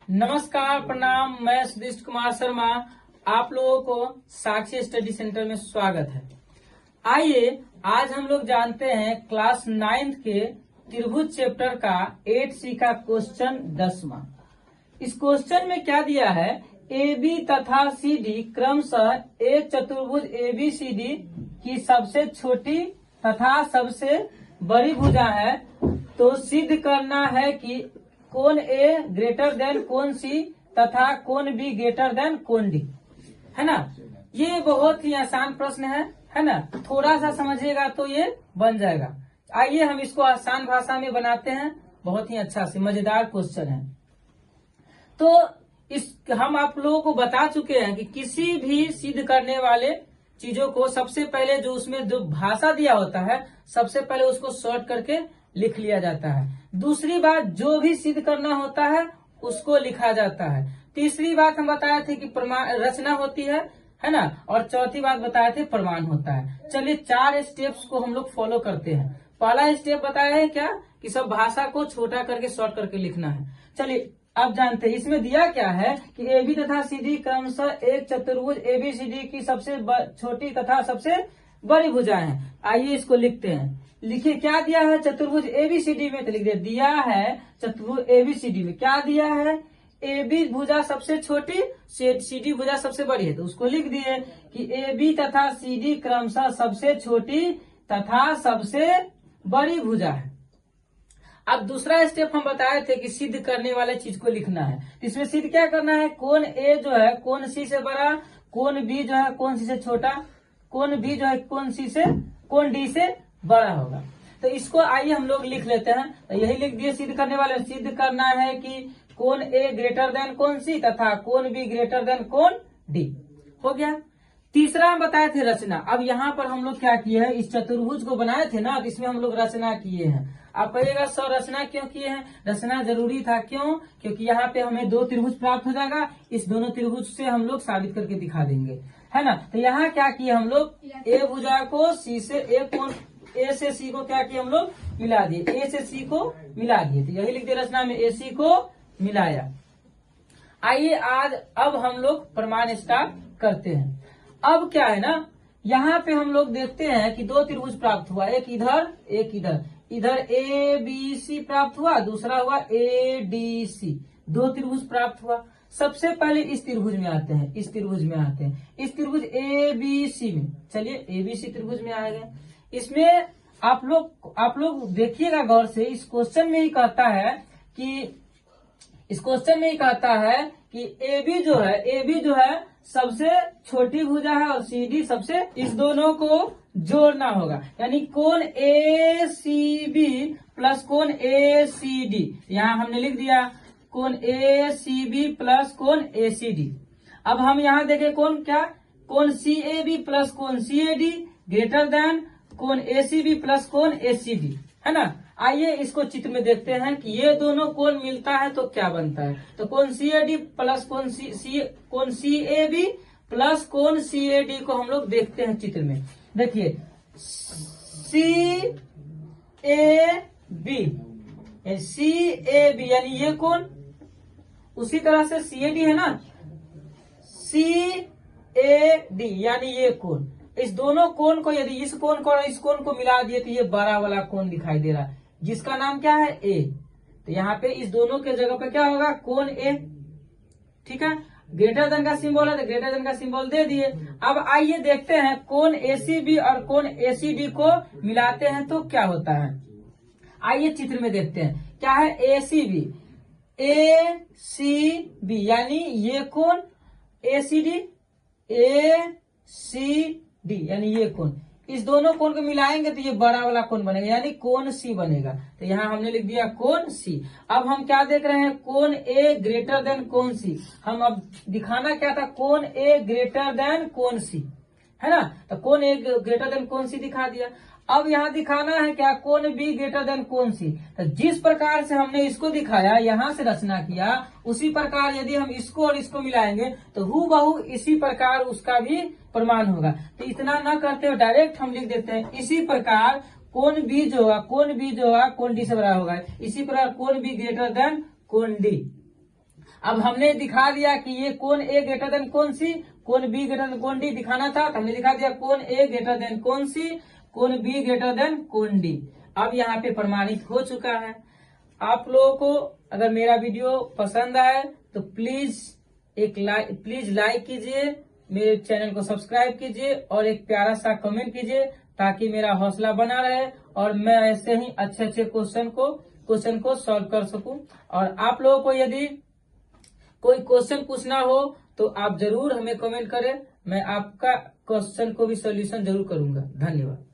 नमस्कार, प्रणाम। मैं सुदिष्ट कुमार शर्मा, आप लोगों को साक्षी स्टडी सेंटर में स्वागत है। आइए आज हम लोग जानते हैं क्लास 9th के त्रिभुज चैप्टर का 8C का क्वेश्चन 10वां। इस क्वेश्चन में क्या दिया है, AB तथा CD क्रमशः एक चतुर्भुज ABCD की सबसे छोटी तथा सबसे बड़ी भुजा है, तो सिद्ध करना है कि कोण A ग्रेटर देन कोण C तथा कोण B ग्रेटर देन कोण D, है ना। ये बहुत ही आसान प्रश्न है ना। थोड़ा सा समझिएगा तो ये बन जाएगा। आइए हम इसको आसान भाषा में बनाते हैं। बहुत ही अच्छा से मजेदार क्वेश्चन है। तो हम आप लोगों को बता चुके हैं कि किसी भी सिद्ध करने वाले चीजों को सबसे पहले जो उसमें जो भाषा दिया होता है, सबसे पहले उसको शॉर्ट करके लिख लिया जाता है। दूसरी बात, जो भी सिद्ध करना होता है उसको लिखा जाता है। तीसरी बात हम बताए थे कि प्रमाण रचना होती है ना। और चौथी बात बताए थे प्रमाण होता है। चलिए 4 स्टेप्स को हम लोग फॉलो करते हैं। पहला स्टेप बताया है क्या कि सब भाषा को छोटा करके शॉर्ट करके लिखना है। चलिए अब जानते हैं इसमें दिया क्या है कि AB तथा CD क्रमशः एक चतुर्भुज ABCD की सबसे छोटी तथा सबसे बड़ी भुजा है। आइए इसको लिखते हैं। लिखिए क्या दिया है चतुर्भुज ABCD में, तो लिख दिया है चतुर्भुज ABCD में क्या दिया है, AB भुजा सबसे छोटी, CD भुजा सबसे बड़ी है, तो उसको लिख दिए कि AB तथा CD क्रमशः सबसे छोटी तथा सबसे बड़ी भुजा है। अब दूसरा स्टेप हम बताए थे कि सिद्ध करने वाले चीज को लिखना है। इसमें सिद्ध क्या करना है, कोण A जो है कोण C से बड़ा, कोण B जो है कोण C से छोटा, कोण B जो है कोण D से बड़ा होगा। तो इसको आइए हम लोग लिख लेते हैं। तो यही लिख दिए सिद्ध करने वाले। सिद्ध करना है कि कोण A ग्रेटर देन कोण C तथा कोण B ग्रेटर देन कोण D। हो गया। तीसरा हम बताए थे रचना। अब यहाँ पर हम लोग क्या किए हैं, इस चतुर्भुज को बनाए थे ना, तो इसमें हम लोग रचना किए हैं। आप कहिएगा सर रचना क्यों किए हैं? रचना जरूरी था। क्यों? क्योंकि यहाँ पे हमें 2 त्रिभुज प्राप्त हो जाएगा। इस दोनों त्रिभुज से हम लोग साबित करके दिखा देंगे, है ना। तो यहाँ क्या किए हम लोग, A भुजा को C से A से C को क्या किए हम लोग, मिला दिए। A से C को मिला दिए, तो यही लिख दिए रचना में AC को मिलाया। आइए आज अब हम लोग प्रमाण स्टार्ट करते हैं। अब क्या है ना, यहाँ पे हम लोग देखते हैं कि 2 त्रिभुज प्राप्त हुआ, एक इधर एक इधर। इधर ABC प्राप्त हुआ, दूसरा हुआ ADC। 2 त्रिभुज प्राप्त हुआ। सबसे पहले इस त्रिभुज में आते हैं, इस त्रिभुज में आते हैं, इस त्रिभुज ABC में। चलिए ABC त्रिभुज में आ गए। इसमें आप लोग देखिएगा गौर से। इस क्वेश्चन में ही कहता है कि AB जो है सबसे छोटी भुजा है और CD सबसे, इस दोनों को जोड़ना होगा। यानी कोण ACB प्लस कोण ACD। यहाँ हमने लिख दिया कोण ACB प्लस कोण ACD। अब हम यहाँ देखें कोण क्या, कोण CAB प्लस कोण CAD ग्रेटर देन कोण ACB प्लस कोण ACD, है ना। आइए इसको चित्र में देखते हैं कि ये दोनों कोण मिलता है तो क्या बनता है। तो कोण CAD प्लस कोण CAB प्लस कोण CAD को हम लोग देखते हैं चित्र में। देखिए CAB यानी ये कोण, उसी तरह से CAD है ना, CAD यानी ये कोण। इस दोनों कोण को, यदि इस कोण को और इस कोण को मिला दिए तो ये बड़ा वाला कोण दिखाई दे रहा है, जिसका नाम क्या है A। तो यहाँ पे इस दोनों के जगह पे क्या होगा, कोण A। ठीक है, ग्रेटर देन का सिंबल है तो ग्रेटर देन का सिंबल दे दिए। अब आइए देखते हैं कोण ACB और कोण ACD को मिलाते हैं तो क्या होता है। आइए चित्र में देखते हैं क्या है। ACB यानी ये कोण, ACD यानी ये कोण। इस दोनों कोण को मिलाएंगे तो ये बड़ा वाला कोण बनेगा, यानी कोण C बनेगा। तो यहाँ हमने लिख दिया कोण C। अब हम क्या देख रहे हैं, कोण A ग्रेटर देन कोण C। हम अब दिखाना क्या था, कोण A ग्रेटर देन कोण C, है ना। तो कोण A ग्रेटर देन कोण C दिखा दिया। अब यहाँ दिखाना है क्या, कोण B ग्रेटर देन कोण C। तो जिस प्रकार से हमने इसको दिखाया, यहाँ से रचना किया, उसी प्रकार यदि हम इसको और इसको मिलाएंगे तो हूबहू इसी प्रकार उसका भी प्रमाण होगा। तो इतना न करते हुए डायरेक्ट हम लिख देते हैं इसी प्रकार कोण B जो होगा कोण D से बड़ा होगा। इसी प्रकार कोण B ग्रेटर देन कोण D। अब हमने दिखा दिया कि ये कोण ए ग्रेटर देन कौन सी, कोण बी ग्रेटर देन कोण डी दिखाना था, तो हमने दिखा दिया कोण ए ग्रेटर देन कौन सी, कोण बी ग्रेटर देन कोण डी। अब यहाँ पे प्रमाणित हो चुका है। आप लोगों को अगर मेरा वीडियो पसंद आए तो प्लीज लाइक कीजिए, मेरे चैनल को सब्सक्राइब कीजिए और एक प्यारा सा कमेंट कीजिए ताकि मेरा हौसला बना रहे और मैं ऐसे ही अच्छे अच्छे क्वेश्चन को सॉल्व कर सकूं। और आप लोगों को यदि कोई क्वेश्चन पूछना हो तो आप जरूर हमें कमेंट करें, मैं आपका क्वेश्चन को भी सॉल्यूशन जरूर करूंगा। धन्यवाद।